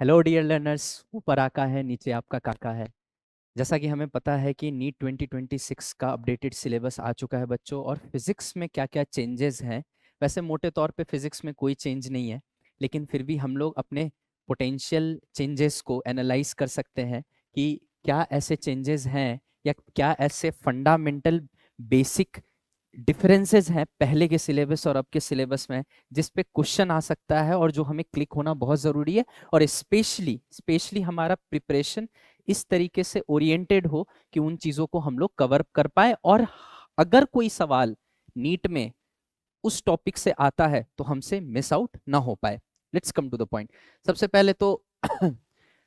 Hello dear learners. ऊपर आका है, नीचे आपका काका है। जैसा कि हमें पता है कि नीट 2026 का अपडेटेड सिलेबस आ चुका है बच्चों, और फिजिक्स में क्या क्या चेंजेस हैं। वैसे मोटे तौर पे फिजिक्स में कोई चेंज नहीं है, लेकिन फिर भी हम लोग अपने पोटेंशियल चेंजेस को एनालाइज कर सकते हैं कि क्या ऐसे चेंजेस हैं या क्या ऐसे फंडामेंटल बेसिक डिफरेंसेस हैं पहले के सिलेबस और अब के सिलेबस में, जिस पे क्वेश्चन आ सकता है और जो हमें क्लिक होना बहुत ज़रूरी है। और स्पेशली स्पेशली हमारा प्रिपरेशन इस तरीके से ओरिएंटेड हो कि उन चीज़ों को हम लोग कवर कर पाए, और अगर कोई सवाल नीट में उस टॉपिक से आता है तो हमसे मिस आउट ना हो पाए। Let's come to the point. सबसे पहले तो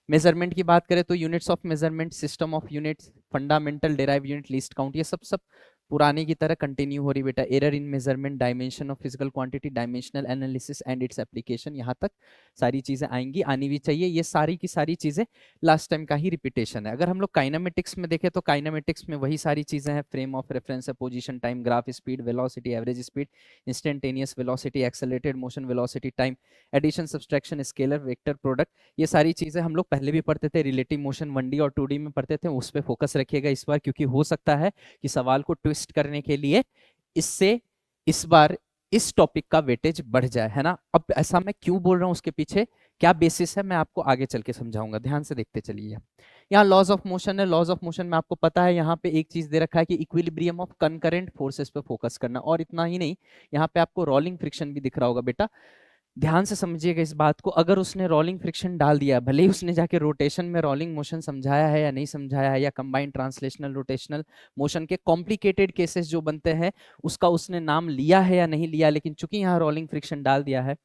मेजरमेंट की बात करें तो units of measurement, system of units, fundamental, derive unit, least count, ये सब सब पुराने की तरह कंटिन्यू हो रही बेटा। Error in measurement, dimension of physical quantity, dimensional analysis and its application, यहाँ तक सारी चीजें आएंगी, आनी भी चाहिए। ये सारी की सारी चीजें लास्ट टाइम का ही रिपीटेशन है। अगर हम लोग काइनामेटिक्स में देखें तो काइनामेटिक्स में वही सारी चीजें हैं। फ्रेम ऑफ रेफरेंस है, position, time, graph, speed, velocity, average speed, instantaneous velocity, accelerated motion, velocity, time, addition, subtraction, scalar, vector, product, ये सारी चीजें हम लोग पहले भी पढ़ते थे। रिलेटिव मोशन 1D और 2D में पढ़ते थे, उस पर फोकस रखिएगा इस बार, क्योंकि हो सकता है कि सवाल को ट्विस्ट करने के लिए इससे इस बार इस टॉपिक का वेटेज बढ़ जाए, है ना। अब ऐसा मैं क्यों बोल रहा हूं, उसके पीछे क्या बेसिस है, मैं आपको आगे चल के समझाऊंगा। ध्यान से देखते चलिए। यहाँ लॉज ऑफ मोशन है। लॉज ऑफ मोशन में आपको पता है, यहाँ पे एक चीज दे रखा है कि इक्विलिब्रियम ऑफ कंकरेंट फोर्सेस पे फोकस करना, और इतना ही नहीं, यहाँ पे आपको रोलिंग फ्रिक्शन भी दिख रहा होगा बेटा। ध्यान से समझिएगा इस बात को। अगर उसने रोलिंग फ्रिक्शन डाल दिया, भले ही उसने जाके रोटेशन में रोलिंग मोशन समझाया है या नहीं समझाया है, या कंबाइंड ट्रांसलेशनल रोटेशनल मोशन के कॉम्प्लिकेटेड केसेस जो बनते हैं उसका उसने नाम लिया है या नहीं लिया, लेकिन चूंकि यहाँ रोलिंग फ्रिक्शन डाल दिया है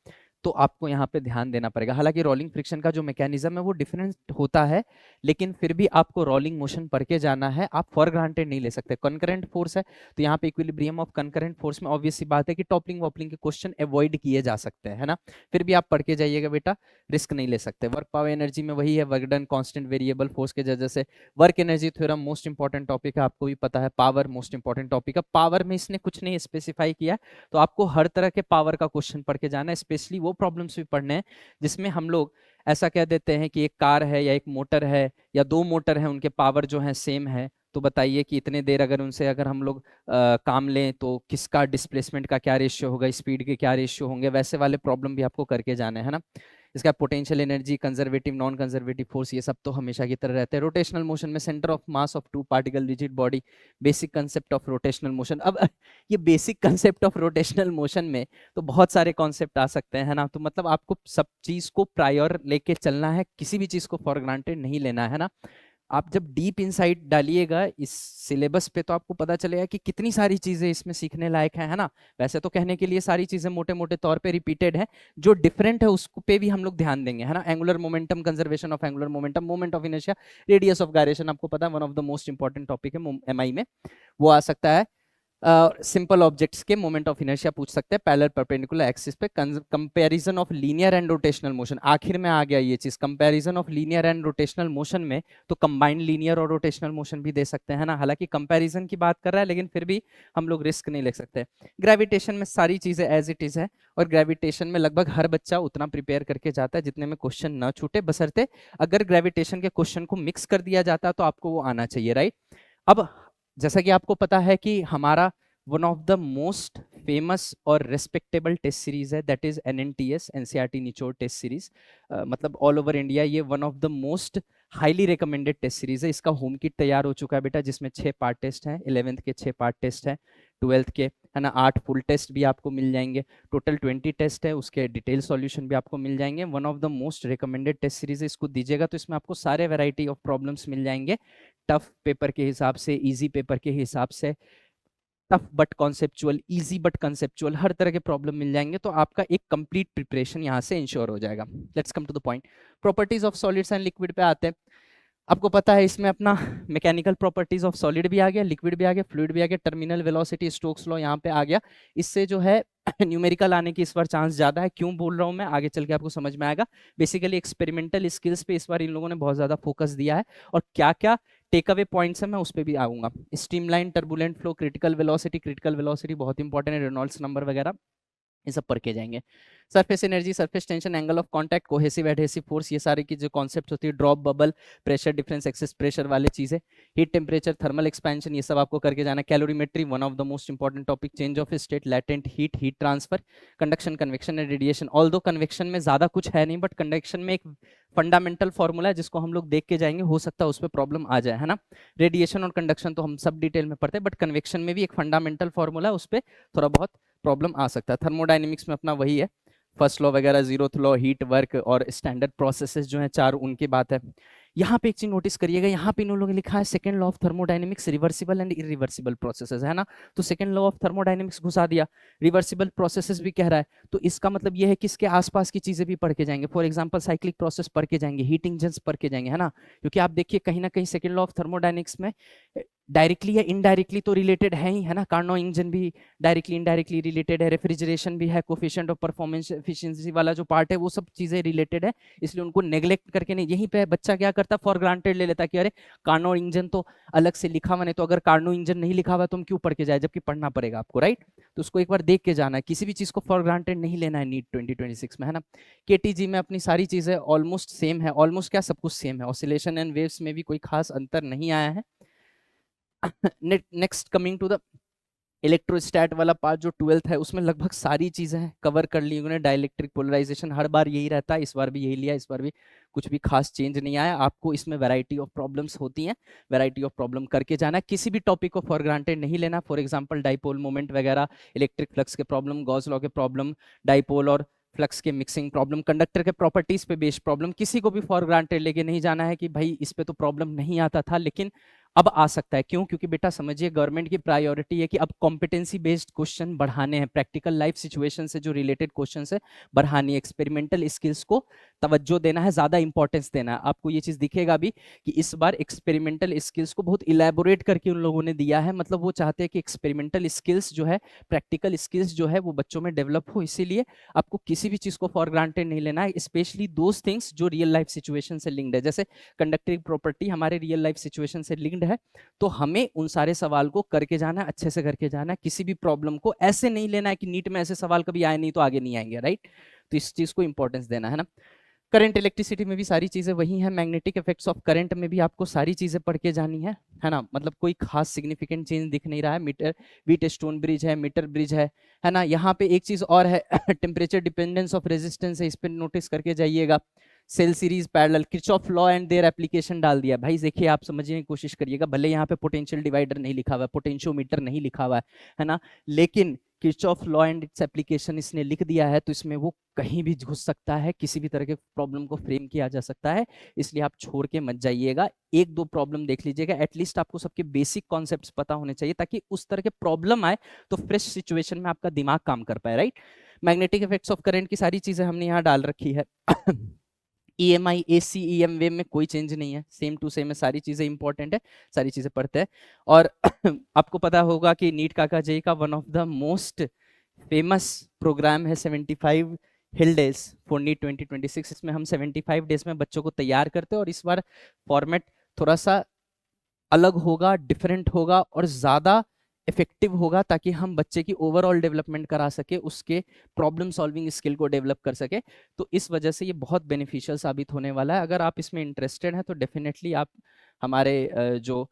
तो आपको यहाँ पे ध्यान देना पड़ेगा। हालांकि रोलिंग फ्रिक्शन का जो मैकेनिज्म है वो डिफरेंट होता है, लेकिन फिर भी आपको रोलिंग मोशन पढ़ के जाना है। आप फॉर ग्रांटेड नहीं ले सकते। कॉन्करेंट फोर्स है तो यहाँ पे इक्विलिब्रियम ऑफ कॉन्करेंट फोर्स में ऑब्वियस सी बात है कि टॉपलिंग वॉपलिंग के क्वेश्चन अवॉइड किए जा सकते हैं, है ना। फिर भी आप पढ़ के जाइएगा बेटा, रिस्क नहीं ले सकते। वर्क पावर एनर्जी में वही है, work done constant variable force के वजह से। Work energy theorem most important topic है, आपको भी पता है। पावर मोस्ट इंपॉर्टेंट टॉपिक है। पावर में इसने कुछ नहीं स्पेसिफाई किया, तो आपको हर तरह के पावर का क्वेश्चन पढ़ के जाना है। स्पेशली वो प्रॉब्लम्स भी पढ़ने हैं जिसमें हम लोग ऐसा कह देते हैं कि एक कार है या एक मोटर है या दो मोटर है, उनके पावर जो है सेम है, तो बताइए कि इतने देर अगर उनसे अगर हम लोग काम लें तो किसका डिस्प्लेसमेंट का क्या रेशियो होगा, स्पीड के क्या रेशियो होंगे, वैसे वाले प्रॉब्लम भी आपको करके जाना है ना। इसका potential energy, conservative, non conservative force, ये सब तो हमेशा की तरह रहते हैं। रोटेशनल मोशन में centre of mass of two particle rigid body, basic concept of rotational motion. अब ये basic concept of rotational motion में तो बहुत सारे कॉन्सेप्ट आ सकते हैं, है ना। तो मतलब आपको सब चीज को प्रायोर लेके चलना है, किसी भी चीज को फॉर ग्रांटेड नहीं लेना है ना। आप जब डीप इनसाइट डालिएगा इस सिलेबस पे तो आपको पता चलेगा कि कितनी सारी चीजें इसमें सीखने लायक है ना। वैसे तो कहने के लिए सारी चीजें मोटे मोटे तौर पे रिपीटेड है, जो डिफरेंट है उस पे भी हम लोग ध्यान देंगे, है ना। Angular momentum, conservation of angular momentum, moment of inertia, radius of gyration, आपको पता है one of the most important topic है एमआई में, वो आ सकता है। सिंपल ऑब्जेक्ट्स के मोमेंट ऑफ इनर्शिया पूछ सकते हैं, पैरेलल परपेंडिकुलर एक्सिस पे। Comparison of linear and rotational motion, आखिर में आ गया ये चीज, comparison of linear and rotational motion में तो कंबाइंड लीनियर और रोटेशनल मोशन भी दे सकते हैं ना। हालांकि कंपैरिजन की बात कर रहा है, लेकिन फिर भी हम लोग रिस्क नहीं ले सकते। ग्रेविटेशन में सारी चीजें एज इट इज है, और ग्रेविटेशन में लगभग हर बच्चा उतना प्रिपेयर करके जाता है जितने में क्वेश्चन ना छूटे, बशर्ते अगर ग्रेविटेशन के क्वेश्चन को मिक्स कर दिया जाता तो आपको वो आना चाहिए, राइट। अब जैसा कि आपको पता है कि हमारा one of the most famous और रेस्पेक्टेबल टेस्ट सीरीज है, दैट इज एनएनटीएस, एनसीईआरटी निचोड़ टेस्ट सीरीज। मतलब ऑल ओवर इंडिया ये one of the most highly recommended test series है। इसका होम किट तैयार हो चुका है बेटा, जिसमें 6 पार्ट टेस्ट हैं, 11th के 6 पार्ट टेस्ट हैं, 12th के, है ना, 8 फुल टेस्ट भी आपको मिल जाएंगे। टोटल 20 टेस्ट है, उसके डिटेल सॉल्यूशन भी आपको मिल जाएंगे। One of the most recommended test series है, इसको दीजिएगा तो इसमें आपको सारे वैरायटी ऑफ प्रॉब्लम्स मिल जाएंगे, टफ पेपर के हिसाब से, इजी पेपर के हिसाब से, tough but conceptual, easy but conceptual, हर तरह के प्रॉब्लम मिल जाएंगे। तो आपका एक कंप्लीट प्रिपरेशन यहाँ से इंश्योर हो जाएगा। Let's come to the point. Properties of solids and liquid पे आते हैं। आपको पता है इसमें अपना मैकेनिकल प्रॉपर्टीज ऑफ सॉलिड भी आ गया, लिक्विड भी आ गया, फ्लूइड भी आ गया, टर्मिनल वेलोसिटी, स्टोक्स लॉ यहाँ पे आ गया। इससे जो है न्यूमेरिकल आने की इस बार चांस ज्यादा है। क्यों बोल रहा हूँ मैं, आगे चल के आपको समझ में आएगा। बेसिकली एक्सपेरिमेंटल स्किल्स पे इस बार इन लोगों ने बहुत ज्यादा फोकस दिया है, और क्या क्या टेक अवे पॉइंट्स है मैं उस पर भी आऊंगा। Streamline, turbulent flow, critical velocity बहुत इंपॉर्टेंट है, रेनॉल्ड्स नंबर वगैरह। ये सब पढ़ के जाएंगे। Surface energy, surface tension, angle of contact, cohesive adhesive force, ये सारे की जो कॉन्सेप्ट होती है, drop, bubble, pressure difference, excess pressure वाले चीजें, हीट टेम्परेचर, थर्मल एक्सपेंशन, ये सब आपको करके जाना। Calorimetry, one of the most important topic, change of state, latent heat, heat transfer, conduction, convection and radiation. Although convection में ज्यादा कुछ है नहीं, बट कंडक्शन में एक फंडामेंटल फॉर्मूला है जिसको हम लोग देख के जाएंगे, हो सकता है उस पर प्रॉब्लम आ जाए, है ना। रेडिएशन और कंडक्शन तो हम सब डिटेल में पढ़ते हैं, बट कन्वेक्शन में भी एक फंडामेंटल फॉर्मूला है, उस पर थोड़ा बहुत प्रॉब्लम आ सकता है। थर्मोडाइनमिक्स में अपना वही है, फर्स्ट लॉ वगैरह, जीरोथ लॉ, हीट, वर्क और स्टैंडर्ड प्रोसेसेस जो है चार, उनकी बात है। यहाँ पे एक चीज नोटिस करिएगा, यहाँ पे इन लोगों ने लिखा है second law of thermodynamics, reversible and irreversible processes, है ना। तो सेकंड लॉ ऑफ थर्मोडायनेमिक्स घुसा दिया, रिवर्सिबल प्रोसेसेस भी कह रहा है, तो इसका मतलब ये है कि इसके आसपास की चीजें भी पढ़ के जाएंगे। फॉर एग्जाम्पल साइक्लिक प्रोसेस पढ़ के जाएंगे, हीट इंजन्स पढ़ के जाएंगे, है ना। क्योंकि आप देखिए कहीं ना कहीं सेकंड लॉ ऑफ थर्मोडायनेमिक्स में डायरेक्टली या इनडायरेक्टली तो रिलेटेड है ही, है ना। कार्नो इंजन भी डायरेक्टली इनडायरेक्टली रिलेटेड है, रेफ्रिजरेशन भी है, कोफिशिएंट ऑफ परफॉर्मेंस एफिशिएंसी वाला जो पार्ट है वो सब चीजें रिलेटेड है, इसलिए उनको नेग्लेक्ट करके नहीं। यहीं पे बच्चा क्या करता है, फॉर ग्रांटेड ले लेता है कि अरे कार्नो इंजन तो अलग से लिखा हुआ, नहीं तो अगर कार्नो इंजन नहीं लिखा हुआ तो हम क्यों पढ़ के जाए, जबकि पढ़ना पड़ेगा आपको, राइट। तो उसको एक बार देख के जाना है, किसी भी चीज को फॉर ग्रांटेड नहीं लेना है नीट 2026 में, है ना। केटीजी में अपनी सारी चीजें ऑलमोस्ट सेम है, ऑलमोस्ट क्या, सब कुछ सेम है, ऑसिलेशन एंड वेव्स में भी कोई खास अंतर नहीं आया है। नेक्स्ट कमिंग टू द इलेक्ट्रोस्टैट वाला पार्ट जो 12th है, उसमें लगभग सारी चीजें हैं कवर कर ली उन्होंने। डाइलेक्ट्रिक पोलराइजेशन हर बार यही रहता है, इस बार भी यही लिया, इस बार भी कुछ भी खास चेंज नहीं आया। आपको इसमें वैरायटी ऑफ प्रॉब्लम्स होती हैं, वैरायटी ऑफ प्रॉब्लम करके जाना, किसी भी टॉपिक को फॉर ग्रांटेड नहीं लेना। फॉर एग्जांपल डाइपोल मोमेंट वगैरह, इलेक्ट्रिक फ्लक्स के प्रॉब्लम, गॉस लॉ के प्रॉब्लम, डाइपोल और फ्लक्स के मिक्सिंग प्रॉब्लम, कंडक्टर के प्रॉपर्टीज पे बेस्ड प्रॉब्लम, किसी को भी फॉर ग्रांटेड लेके नहीं जाना है कि भाई इस पे तो प्रॉब्लम नहीं आता था लेकिन अब आ सकता है। क्यों? क्योंकि बेटा समझिए गवर्नमेंट की प्रायोरिटी है कि अब कॉम्पिटेंसी बेस्ड क्वेश्चन बढ़ाने हैं, प्रैक्टिकल लाइफ सिचुएशन से जो रिलेटेड क्वेश्चन है बढ़ानी है, एक्सपेरिमेंटल स्किल्स को तवज्जो देना है, ज्यादा इंपॉर्टेंस देना है। आपको ये चीज दिखेगा भी कि इस बार एक्सपेरिमेंटल स्किल्स को बहुत इलेबोरेट करके उन लोगों ने दिया है, मतलब वो चाहते हैं कि एक्सपेरिमेंटल स्किल्स जो है, प्रैक्टिकल स्किल्स जो है वो बच्चों में डेवलप हो। इसीलिए आपको किसी भी चीज को फॉर ग्रांटेड नहीं लेना है, स्पेशली दोज थिंग्स जो रियल लाइफ सिचुएशन से लिंक्ड है। जैसे कंडक्टिव प्रॉपर्टी हमारे रियल लाइफ सिचुएशन से लिंक्ड है, तो हमें उन सारे सवाल को करके जाना है, अच्छे से करके जाना है। किसी भी प्रॉब्लम को ऐसे नहीं लेना है कि नीट में ऐसे सवाल कभी आए नहीं तो आगे नहीं आएंगे, राइट। तो इस चीज को इंपॉर्टेंस देना है ना। करंट इलेक्ट्रिसिटी में भी सारी चीजें वही हैं, मैग्नेटिक इफेक्ट्स ऑफ करंट में भी आपको सारी चीजें पढ़ के जानी है ना। मतलब कोई खास सिग्निफिकेंट चेंज दिख नहीं रहा है। मीटर व्हीट स्टोन ब्रिज है, मीटर ब्रिज है ना। यहाँ पे एक चीज और है टेम्परेचर डिपेंडेंस ऑफ रेजिस्टेंस है, इस पर नोटिस करके जाइएगा। Cell series parallel, Kirchhoff law and their application डाल दिया। भाई देखिए आप समझने की कोशिश करिएगा, भले यहाँ पे पोटेंशियल डिवाइडर नहीं लिखा हुआ है, पोटेंशियोमीटर नहीं लिखा हुआ है ना, लेकिन Kirchhoff law and its application इसने लिख दिया है, तो इसमें वो कहीं भी घुस सकता है, किसी भी तरह के प्रॉब्लम को फ्रेम किया जा सकता है। इसलिए आप छोड़ के मत जाइएगा, एक दो प्रॉब्लम देख लीजिएगा, एटलीस्ट आपको सबके बेसिक कॉन्सेप्ट्स पता होने चाहिए, ताकि उस तरह के प्रॉब्लम आए तो फ्रेश सिचुएशन में आपका दिमाग काम कर पाए, right. Magnetic effects of current की सारी चीजें हमने यहाँ डाल रखी है। EMI AC EM वेव में कोई चेंज नहीं है, सेम टू सेम है, सारी चीजें इंपॉर्टेंट है, सारी चीजें पढ़ते हैं। और आपको पता होगा कि नीट काका जे का one of the most famous program है 75 हिल डेज फॉर नीट 2026। इसमें हम 75 डेज में बच्चों को तैयार करते हैं, और इस बार फॉर्मेट थोड़ा सा अलग होगा, डिफरेंट होगा और ज्यादा इफेक्टिव होगा, ताकि हम बच्चे की ओवरऑल डेवलपमेंट करा सके, उसके प्रॉब्लम सॉल्विंग स्किल को डेवलप कर सके। तो इस वजह से ये बहुत बेनिफिशियल साबित होने वाला है। अगर आप इसमें इंटरेस्टेड हैं तो डेफिनेटली आप हमारे जो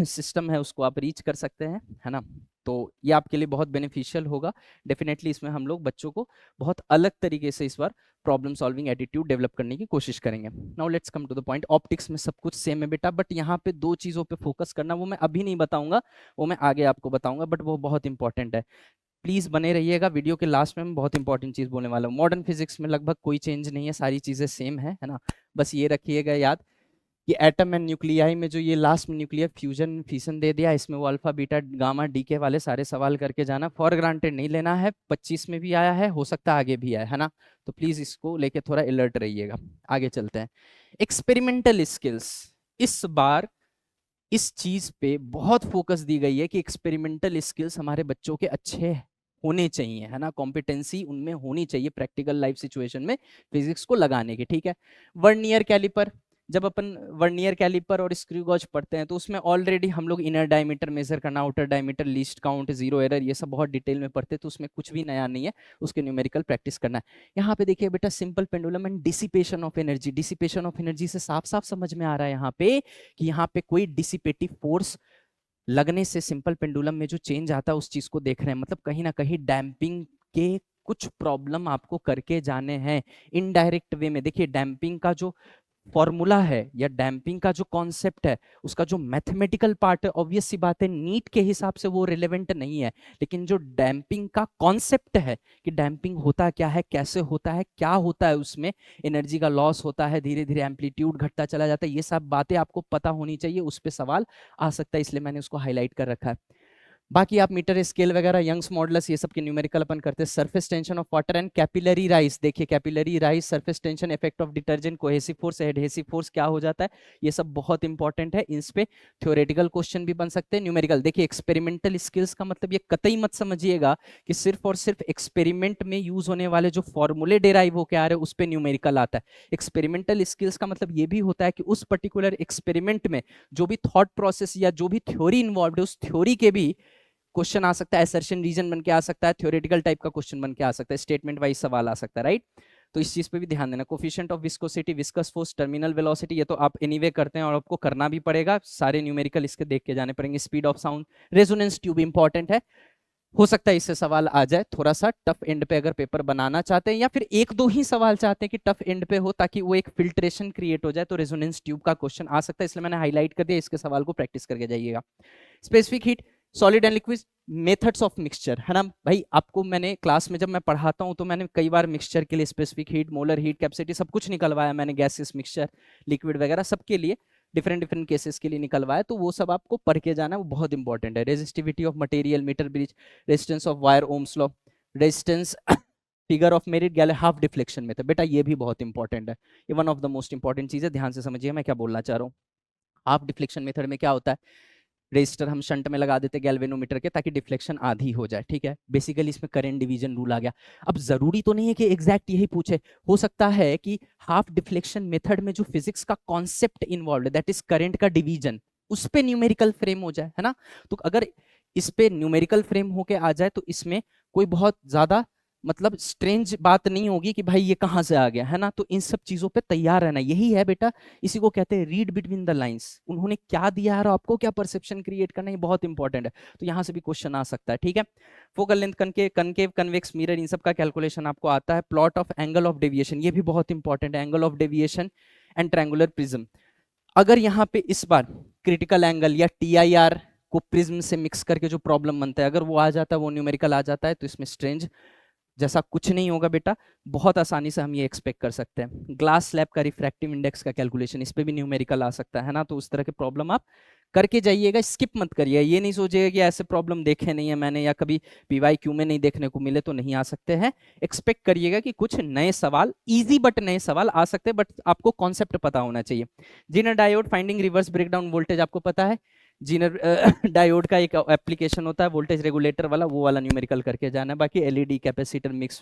सिस्टम है उसको आप रीच कर सकते हैं, है ना। तो ये आपके लिए बहुत बेनिफिशियल होगा। डेफिनेटली इसमें हम लोग बच्चों को बहुत अलग तरीके से इस बार प्रॉब्लम सॉल्विंग एटीट्यूड डेवलप करने की कोशिश करेंगे। Now let's come to the point. Optics में सब कुछ सेम है बेटा, बट यहाँ पे दो चीजों पे फोकस करना, वो मैं अभी नहीं बताऊंगा, वो मैं आगे आपको बताऊंगा, बट वो बहुत इंपॉर्टेंट है। प्लीज बने रहिएगा, वीडियो के लास्ट में मैं बहुत इंपॉर्टेंट चीज बोलने वाला हूँ। मॉडर्न फिजिक्स में लगभग कोई चेंज नहीं है, सारी चीजें सेम है ना। बस ये रखिएगा याद कि एटम एंड न्यूक्लियाई में जो ये लास्ट में न्यूक्लियर फ्यूजन फिशन दे दिया, इसमें वो अल्फा बीटा गामा डीके वाले सारे सवाल करके जाना, फॉर ग्रांटेड नहीं लेना है। 25 में भी आया है, हो सकता है आगे भी आए, है ना। तो प्लीज इसको लेके थोड़ा अलर्ट रहिएगा। आगे चलते हैं। एक्सपेरिमेंटल स्किल्स, इस बार इस चीज पे बहुत फोकस दी गई है कि एक्सपेरिमेंटल स्किल्स हमारे बच्चों के अच्छे होने चाहिए, है ना। कॉम्पिटेंसी उनमें होनी चाहिए प्रैक्टिकल लाइफ सिचुएशन में फिजिक्स को लगाने की, ठीक है। वर्नियर कैलिपर, जब अपन वर्नियर कैलिपर और स्क्रू गॉज पढ़ते हैं तो उसमें ऑलरेडी हम लोग इनर डायमीटर मेजर करना, outer diameter, least count, zero error, ये सब बहुत डिटेल में पढ़ते हैं, तो उसमें कुछ भी नया नहीं है, उसके न्यूमेरिकल प्रैक्टिस करना है। यहाँ पे देखिए बेटा, simple pendulum and dissipation of energy. Dissipation of energy से साफ साफ समझ में आ रहा है यहाँ पे कि यहाँ पे कोई डिसिपेटिव फोर्स लगने से सिंपल पेंडुलम में जो चेंज आता है उस चीज को देख रहे हैं, मतलब कहीं ना कहीं डैम्पिंग के कुछ प्रॉब्लम आपको करके जाने हैं इनडायरेक्ट वे में। देखिए डैम्पिंग का जो फॉर्मूला है या डैम्पिंग का जो कॉन्सेप्ट है, उसका जो मैथमेटिकल पार्ट है, ऑब्वियस सी बात है नीट के हिसाब से वो रिलेवेंट नहीं है, लेकिन जो डैम्पिंग का कॉन्सेप्ट है कि डैम्पिंग होता क्या है, कैसे होता है, क्या होता है, उसमें एनर्जी का लॉस होता है, धीरे धीरे एम्पलीट्यूड घटता चला जाता है, ये सब बातें आपको पता होनी चाहिए, उस पर सवाल आ सकता है, इसलिए मैंने उसको हाईलाइट कर रखा है। बाकी आप मीटर स्केल वगैरह, यंग्स मॉडुलस, ये सब के न्यूमेरिकल अपन करते हैं। Surface tension of water and capillary rise, देखिए capillary rise, surface tension, effect of detergent, cohesive force, adhesive force क्या हो जाता है, ये सब बहुत इंपॉर्टेंट है। इस पे थ्योरेटिकल क्वेश्चन भी बन सकते हैं, न्यूमेरिकल। देखिए एक्सपेरिमेंटल स्किल्स का मतलब ये कतई मत समझिएगा कि सिर्फ और सिर्फ एक्सपेरिमेंट में यूज होने वाले जो फॉर्मूले डेराइव होकर आ रहे हैं उस पे न्यूमेरिकल आता है। एक्सपेरिमेंटल स्किल्स का मतलब ये भी होता है कि उस पर्टिकुलर एक्सपेरिमेंट में जो भी थॉट प्रोसेस या जो भी थ्योरी इन्वॉल्व है, उस थ्योरी के भी क्वेश्चन आ सकता है, असर्शन रीजन बन के आ सकता है, थ्योरेटिकल टाइप का क्वेश्चन बन के आ सकता है, स्टेटमेंट वाइज सवाल आ सकता है, राइट। तो इस चीज पे भी ध्यान देना। Coefficient of viscosity, viscous force, terminal velocity, ये तो आप एनीवे करते हैं और आपको करना भी पड़ेगा, सारे न्यूमेरिकल इसके देख के जाने पड़ेंगे। Speed of sound, resonance tube important है, हो सकता है इससे सवाल आ जाए, थोड़ा सा टफ एंड पे अगर पेपर बनाना चाहते हैं या फिर एक दो ही सवाल चाहते हैं कि टफ एंड पे हो ताकि वो एक फिल्ट्रेशन क्रिएट हो जाए, तो रेजोनेंस ट्यूब का क्वेश्चन आ सकता है, इसलिए मैंने हाईलाइट कर दिया, इसके सवाल को प्रैक्टिस करके जाइएगा। Specific heat, solid and liquid, methods of mixture, है ना भाई। आपको मैंने क्लास में जब मैं पढ़ाता हूं तो मैंने कई बार मिक्सचर के लिए specific heat, molar heat, capacity सब कुछ निकलवाया मैंने, गैसेस, मिक्सचर, लिक्विड वगैरह सबके लिए डिफरेंट डिफरेंट केसेस के लिए निकलवाया, तो वो सब आपको पढ़ के जाना, वो बहुत इंपॉर्टेंट है। Resistivity of material, metre bridge, resistance of wire, Ohm's law, resistance, figure of merit, गैले हाफ डिफ्लेक्शन मेथड, बेटा ये भी बहुत इंपॉर्टेंट है, ये one of the most important चीज है, ध्यान से समझिए मैं क्या बोलना चाह रहा हूँ। हाफ डिफ्लेक्शन मेथड में क्या होता है, रेजिस्टर हम शंट में लगा देते गैल्वेनोमीटर के ताकि डिफ्लेक्शन आधी हो जाए, ठीक है। बेसिकली इसमें करंट डिवीजन रूल आ गया। अब जरूरी तो नहीं है कि एग्जैक्ट यही पूछे, हो सकता है कि हाफ डिफ्लेक्शन मेथड में जो फिजिक्स का कॉन्सेप्ट इन्वॉल्व है, दैट इज करंट का डिवीजन, उस पे न्यूमेरिकल फ्रेम हो जाए, है ना। तो अगर इस पे न्यूमेरिकल फ्रेम होके आ जाए तो इसमें कोई बहुत ज्यादा मतलब स्ट्रेंज बात नहीं होगी कि भाई ये कहाँ से आ गया, है ना। तो इन सब चीजों पे तैयार रहना, यही है बेटा, इसी को कहते हैं रीड बिटवीन द लाइंस। उन्होंने क्या दिया है और आपको क्या परसेप्शन क्रिएट करना है, ये बहुत इंपॉर्टेंट है, तो यहाँ से भी क्वेश्चन आ सकता है, ठीक है। Focal length, concave, convex mirror, इन सब का कैलकुलेशन आपको आता है। Plot of angle of deviation, ये भी बहुत इंपॉर्टेंट है, angle of deviation and triangular prism. अगर यहाँ पे इस बार क्रिटिकल एंगल या TIR को प्रिज्म से मिक्स करके जो प्रॉब्लम बनता है, अगर वो आ जाता है, वो न्यूमेरिकल आ जाता है, तो इसमें स्ट्रेंज जैसा कुछ नहीं होगा बेटा, बहुत आसानी से हम ये एक्सपेक्ट कर सकते हैं। ग्लास स्लैब का रिफ्रैक्टिव इंडेक्स का कैलकुलेशन, इस पे भी न्यूमेरिकल आ सकता है ना, तो उस तरह के प्रॉब्लम आप करके जाइएगा, स्किप मत करिए। ये नहीं सोचिएगा कि ऐसे प्रॉब्लम देखे नहीं है मैंने या कभी PYQ में नहीं देखने को मिले तो नहीं आ सकते हैं। एक्सपेक्ट करिएगा कि कुछ नए सवाल, इजी बट नए सवाल आ सकते हैं, बट आपको कॉन्सेप्ट पता होना चाहिए। Zener diode finding reverse breakdown voltage आपको पता है, जीनर डायोड का एक एप्लीकेशन होता है वोल्टेज रेगुलेटर वाला, वो वाला न्यूमेरिकल करके जाना है। बाकी LED कैपेसिटर मिक्स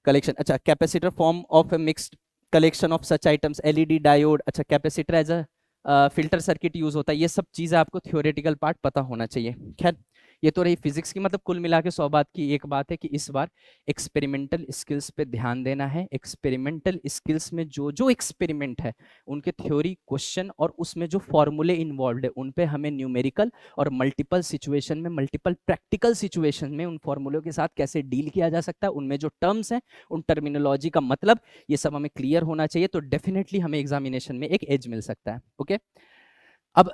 कलेक्शन, अच्छा capacitor form of a mixed collection of such items, LED diode, अच्छा capacitor as a filter circuit use होता है, ये सब चीजें आपको थ्योरेटिकल पार्ट पता होना चाहिए। खैर ये तो रही फिजिक्स की, मतलब कुल मिला के 100 बात की एक बात है कि इस बार एक्सपेरिमेंटल स्किल्स पे ध्यान देना है। एक्सपेरिमेंटल स्किल्स में जो जो एक्सपेरिमेंट है उनके थ्योरी क्वेश्चन और उसमें जो फॉर्मूले इन्वॉल्व है उन पे हमें न्यूमेरिकल और मल्टीपल सिचुएशन में, मल्टीपल प्रैक्टिकल सिचुएशन में उन फॉर्मूलों के साथ कैसे डील किया जा सकता है, उनमें जो टर्म्स हैं, उन टर्मिनोलॉजी का मतलब, ये सब हमें क्लियर होना चाहिए, तो डेफिनेटली हमें एग्जामिनेशन में एक एज मिल सकता है। ओके अब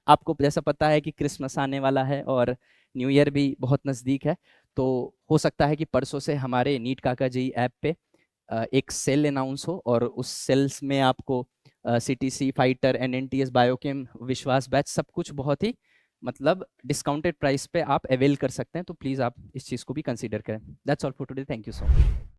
आपको जैसा पता है कि क्रिसमस आने वाला है और न्यू ईयर भी बहुत नज़दीक है, तो हो सकता है कि परसों से हमारे नीट काका जी ऐप पे एक सेल अनाउंस हो और उस सेल्स में आपको CTC, फाइटर, NNTS, बायोकेम, विश्वास बैच सब कुछ बहुत ही मतलब डिस्काउंटेड प्राइस पे आप अवेल कर सकते हैं, तो प्लीज़ आप इस चीज़ को भी कंसीडर करें। That's all for today, thank you so much.